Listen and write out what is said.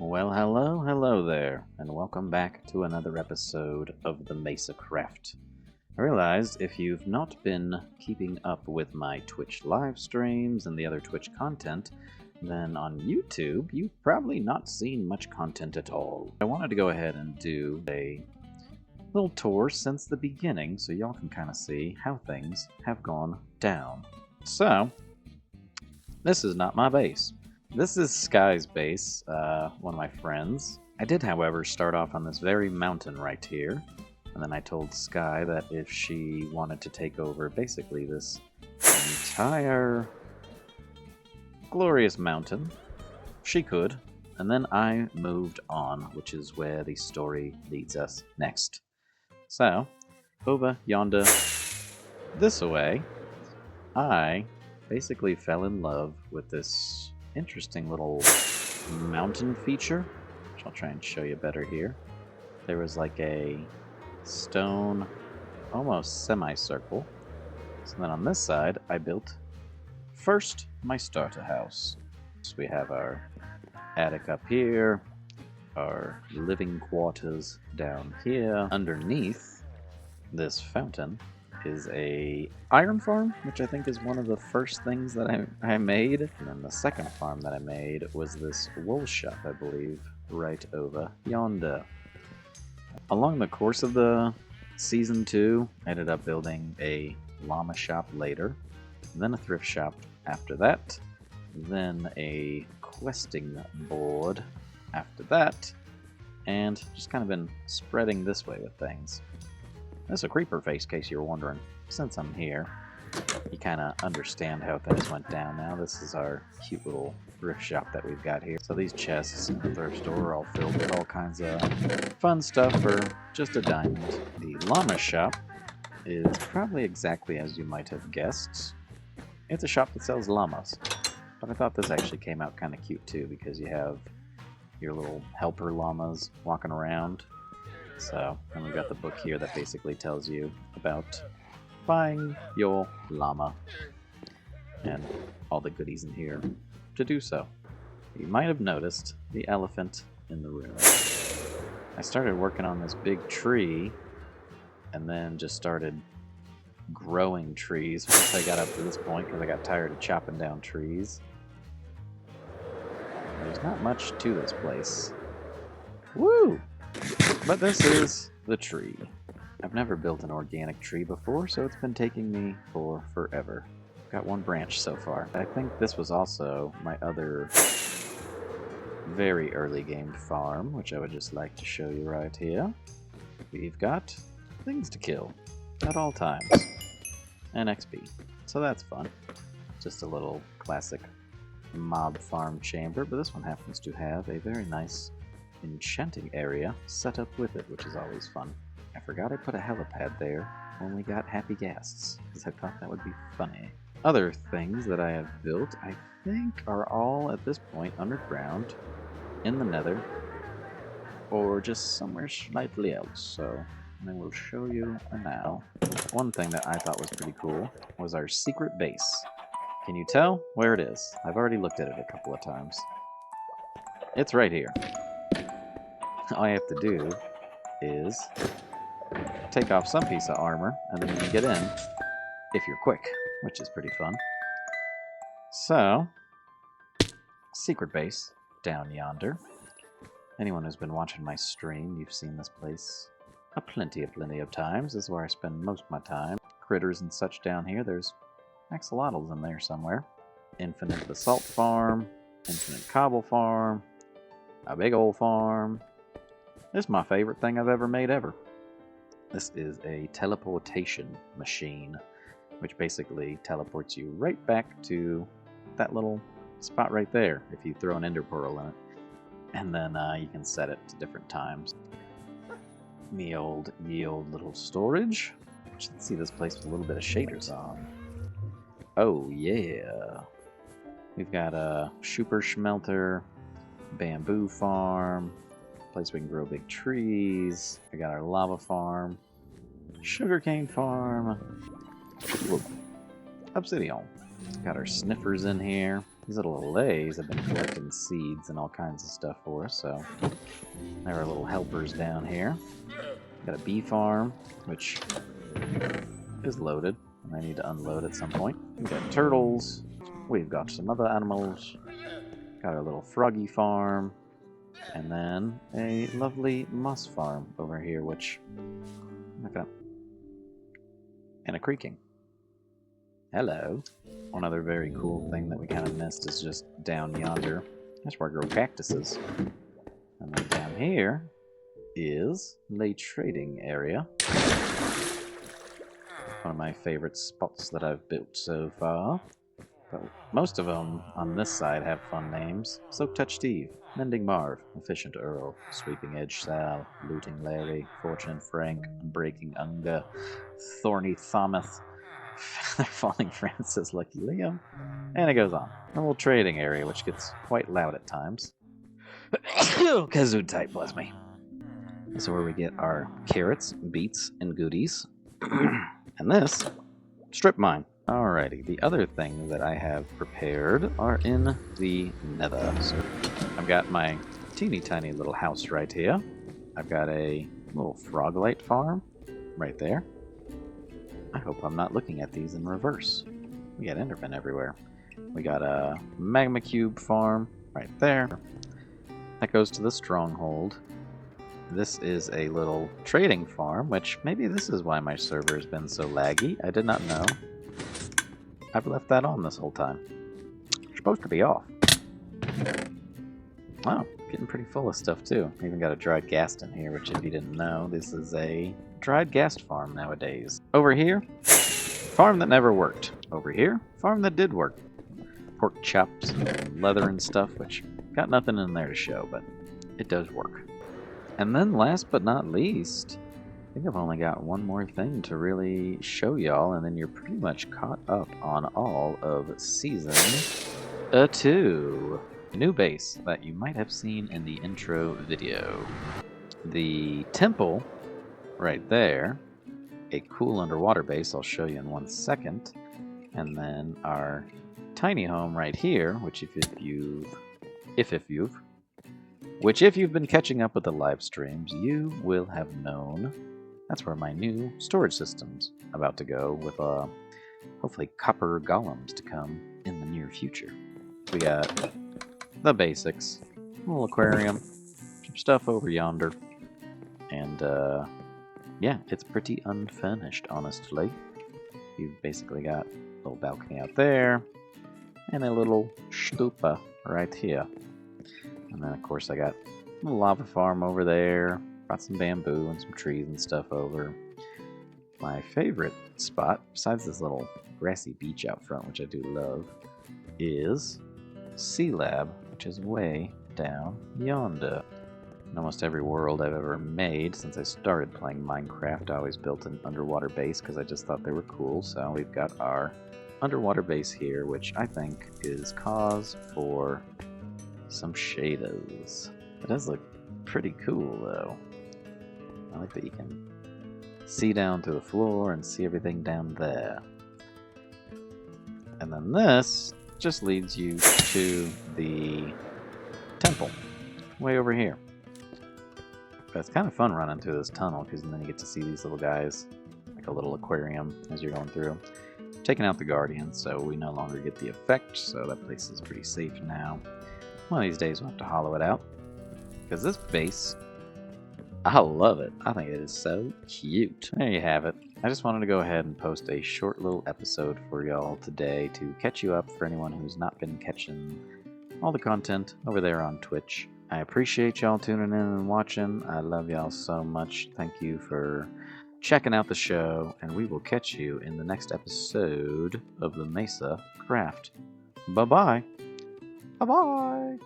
Well, hello there, and welcome back to another episode of the MesaCraft. I realized if you've not been keeping up with my Twitch live streams and the other Twitch content, then on YouTube, you've probably not seen much content at all. I wanted to go ahead and do a little tour since the beginning so y'all can kind of see how things have gone down. So, this is not my base. This is Sky's base, one of my friends. I did, however, start off on this very mountain right here, and then I told Sky that if she wanted to take over basically this entire glorious mountain, she could, and then I moved on, which is where the story leads us next. So, over yonder, this way, I basically fell in love with this interesting little mountain feature, which I'll try and show you better here. There was like a stone, almost semicircle. So then on this side, I built first my starter house. So we have our attic up here, our living quarters down here. Underneath this fountain is a iron farm, which I think is one of the first things that I made. And then the second farm that I made was this wool shop, I believe, right over yonder. Along the course of the Season 2, I ended up building a llama shop later, then a thrift shop after that, then a questing board after that, and just kind of been spreading this way with things. There's a creeper face, in case you were wondering. Since I'm here, you kind of understand how things went down now. This is our cute little thrift shop that we've got here. So these chests in the thrift store are all filled with all kinds of fun stuff for just a diamond. The llama shop is probably exactly as you might have guessed. It's a shop that sells llamas. But I thought this actually came out kind of cute too, because you have your little helper llamas walking around. So, and we've got the book here that basically tells you about buying your llama and all the goodies in here to do so. You might have noticed the elephant in the room. I started working on this big tree and then just started growing trees once I got up to this point because I got tired of chopping down trees. There's not much to this place. Woo! But this is the tree. I've never built an organic tree before, so it's been taking me for forever. Got one branch so far. I think this was also my other very early game farm, which I would just like to show you right here. We've got things to kill at all times, and XP, so that's fun. Just a little classic mob farm chamber, but this one happens to have a very nice enchanting area set up with it, which is always fun. I forgot I put a helipad there when we got happy guests, because I thought that would be funny. Other things that I have built, I think, are all at this point underground, in the nether, or just somewhere slightly else, so I will show you now. One thing that I thought was pretty cool was our secret base. Can you tell where it is? I've already looked at it a couple of times. It's right here. All you have to do is take off some piece of armor, and then you can get in if you're quick, which is pretty fun. So, secret base down yonder. Anyone who's been watching my stream, you've seen this place a plenty of times. This is where I spend most of my time. Critters and such down here. There's axolotls in there somewhere. Infinite basalt farm, infinite cobble farm, a big old farm. This is my favorite thing I've ever made ever. This is a teleportation machine, which basically teleports you right back to that little spot right there if you throw an ender pearl in it. And then you can set it to different times. Ye old little storage. Should see this place with a little bit of shaders on. Oh yeah. We've got a super smelter, bamboo farm, place we can grow big trees. We got our lava farm, sugarcane farm, whoop, obsidian. Got our sniffers in here. These little lays have been collecting seeds and all kinds of stuff for us, so there are little helpers down here. Got a bee farm, which is loaded, and I need to unload at some point. We've got turtles. We've got some other animals. Got our little froggy farm. And then a lovely moss farm over here, which... Look up. And a creaking. Hello. One other very cool thing that we kind of missed is just down yonder. That's where I grow cactuses. And then down here is the trading area. One of my favorite spots that I've built so far. But most of them on this side have fun names. Soak Touch Steve, Mending Marv, Efficient Earl, Sweeping Edge Sal, Looting Larry, Fortunate Frank, Breaking Unga, Thorny Thomas, Falling Francis, Lucky Liam, and it goes on. A little trading area, which gets quite loud at times. Kazoo type, bless me. This is where we get our carrots, beets, and goodies. And this, strip mine. Alrighty, the other thing that I have prepared are in the nether. So I've got my teeny tiny little house right here. I've got a little frog-light farm right there. I hope I'm not looking at these in reverse. We got endermen everywhere. We got a magma cube farm right there. That goes to the stronghold. This is a little trading farm, which maybe this is why my server has been so laggy. I did not know. I've left that on this whole time. It's supposed to be off. Wow, getting pretty full of stuff too. Even got a dried ghast in here, which if you didn't know, this is a dried ghast farm nowadays. Over here, farm that never worked. Over here, farm that did work. Pork chops and leather and stuff, which got nothing in there to show, but it does work. And then last but not least, I think I've only got one more thing to really show y'all, and then you're pretty much caught up on all of Season 2. New base that you might have seen in the intro video. The temple right there, a cool underwater base I'll show you in 1 second, and then our tiny home right here, which if you've been catching up with the live streams, you will have known. That's where my new storage system's about to go, with hopefully copper golems to come in the near future. We got the basics, a little aquarium, some stuff over yonder, and yeah, it's pretty unfurnished, honestly. You've basically got a little balcony out there, and a little stupa right here. And then of course I got a little lava farm over there. Got some bamboo and some trees and stuff over. My favorite spot, besides this little grassy beach out front, which I do love, is Sea Lab, which is way down yonder. In almost every world I've ever made since I started playing Minecraft, I always built an underwater base because I just thought they were cool. So we've got our underwater base here, which I think is cause for some shaders. It does look pretty cool though. I like that you can see down to the floor and see everything down there. And then this just leads you to the temple, way over here. But it's kind of fun running through this tunnel, because then you get to see these little guys, like a little aquarium as you're going through. Taking out the guardians, so we no longer get the effect, so that place is pretty safe now. One of these days we'll have to hollow it out, because this base, I love it. I think it is so cute. There you have it. I just wanted to go ahead and post a short little episode for y'all today to catch you up for anyone who's not been catching all the content over there on Twitch. I appreciate y'all tuning in and watching. I love y'all so much. Thank you for checking out the show, and we will catch you in the next episode of the MesaCraft. Bye-bye. Bye-bye.